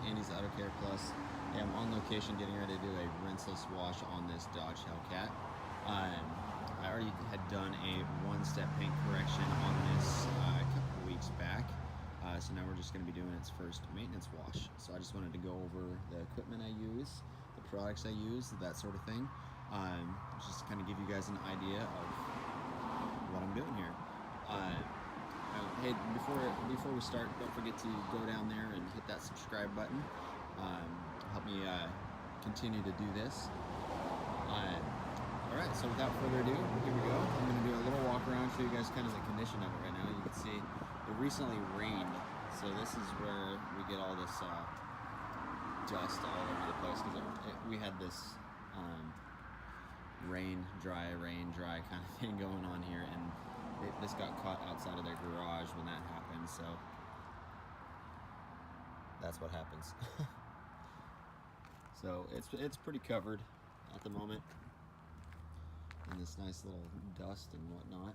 Andy's Auto Care Plus. Yeah, I'm on location getting ready to do a rinseless wash on this Dodge Hellcat. I already had done a one-step paint correction on this a couple of weeks back. So now we're just going to be doing its first maintenance wash. So I just wanted to go over the equipment I use, the products I use, that sort of thing. Just to kind of give you guys an idea of what I'm doing here. Hey, before we start, don't forget to go down there and hit that subscribe button. Help me continue to do this. Alright, so without further ado, here we go. I'm going to do a little walk around, show you guys kind of the condition of it right now. You can see it recently rained, so this is where we get all this dust all over the place, because we had this rain, dry kind of thing going on here, and this got caught outside of their garage when that happened, so that's what happens. So it's pretty covered at the moment in this nice little dust and whatnot.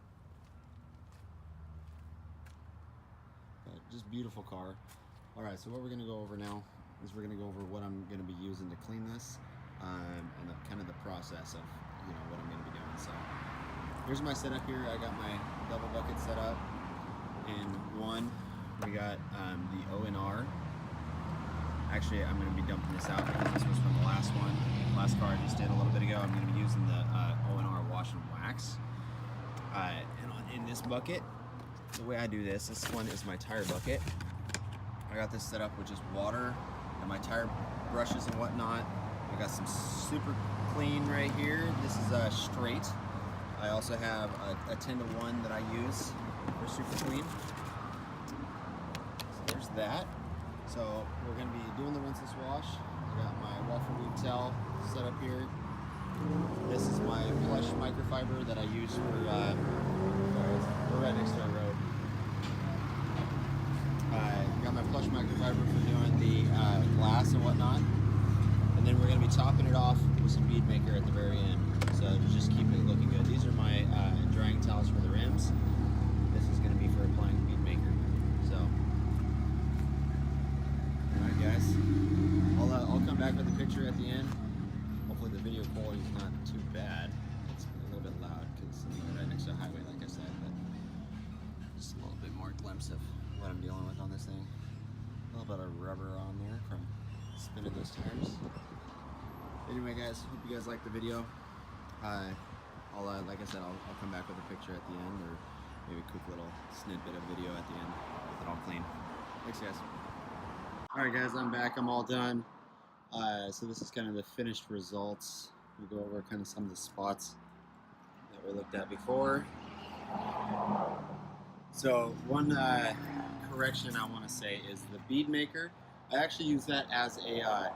But just beautiful car. Alright, so what we're going to go over now is we're going to go over what I'm going to be using to clean this, and kind of the process of what I'm going to be doing. So here's my setup here. I got my double bucket set up. In one, we got the O&R. Actually, I'm going to be dumping this out because this was from the last car I just did a little bit ago. I'm going to be using the O&R wash and wax. In this bucket, the way I do this one is my tire bucket. I got this set up with just water and my tire brushes and whatnot. I got some super clean right here. This is straight. I also have a 10-to-1 that I use for super clean. So there's that. So we're going to be doing the rinseless wash. I got my waffle weave towel set up here. This is my plush microfiber that I use for, we're right next to our road. I got my plush microfiber for doing the glass and whatnot. And then we're going to be topping it off with some bead maker at the very end. So to just keep it looking good. These are my drying towels for the rims. This is going to be for applying bead maker. So, alright guys, I'll come back with a picture at the end. Hopefully the video quality is not too bad. It's a little bit loud because I'm right next to a highway, like I said, but just a little bit more glimpse of what I'm dealing with on this thing. A little bit of rubber on there from spinning those tires. Anyway guys, hope you guys liked the video. Like I said, I'll come back with a picture at the end, or maybe a quick little snippet of video at the end with it all clean. Thanks guys. Alright guys, I'm back, I'm all done. So this is kind of the finished results. We'll go over kind of some of the spots that we looked at before. So one correction I want to say is the bead maker. I actually use that as a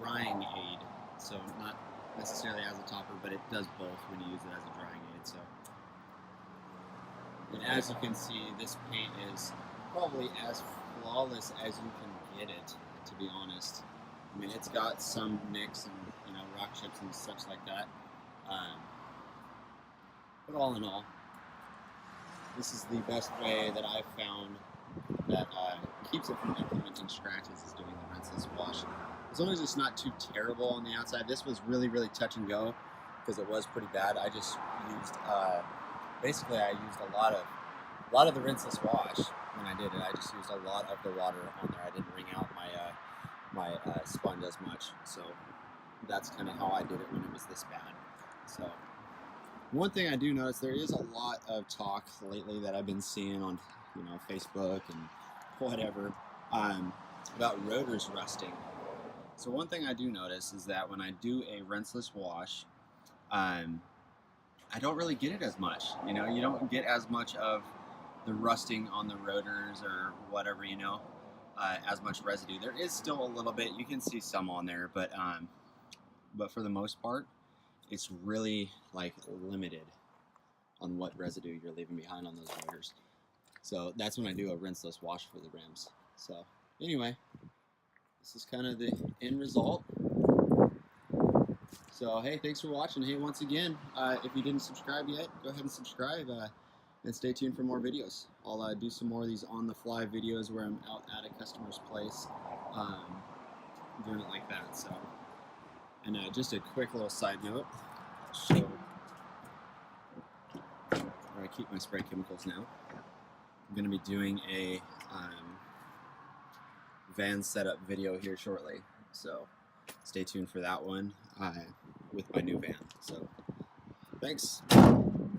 drying aid. So not necessarily as a topper, but it does both when you use it as a drying aid. So, and as you can see, this paint is probably as flawless as you can get it, to be honest. I mean, it's got some nicks and rock chips and such like that. But all in all, this is the best way that I've found that keeps it from implementing scratches is doing the rinseless wash. As long as it's not too terrible on the outside. This was really touch and go because it was pretty bad. I just used basically I used a lot of the rinseless wash when I did it. I just used a lot of the water on there. I didn't wring out my sponge as much. So that's kind of how I did it when it was this bad. So one thing I do notice, there is a lot of talk lately that I've been seeing on Facebook and whatever about rotors rusting. So one thing I do notice is that when I do a rinseless wash, I don't really get it as much. You don't get as much of the rusting on the rotors or whatever, as much residue. There is still a little bit. You can see some on there, but for the most part, it's really limited on what residue you're leaving behind on those rotors. So that's when I do a rinseless wash for the rims. So anyway, this is kind of the end result. So hey, thanks for watching. Hey, once again, if you didn't subscribe yet, go ahead and subscribe and stay tuned for more videos. I'll do some more of these on the fly videos where I'm out at a customer's place. doing it like that. So, and just a quick little side note. So, where I keep my spray chemicals now. I'm going to be doing a van setup video here shortly. So, stay tuned for that one with my new van. So, thanks.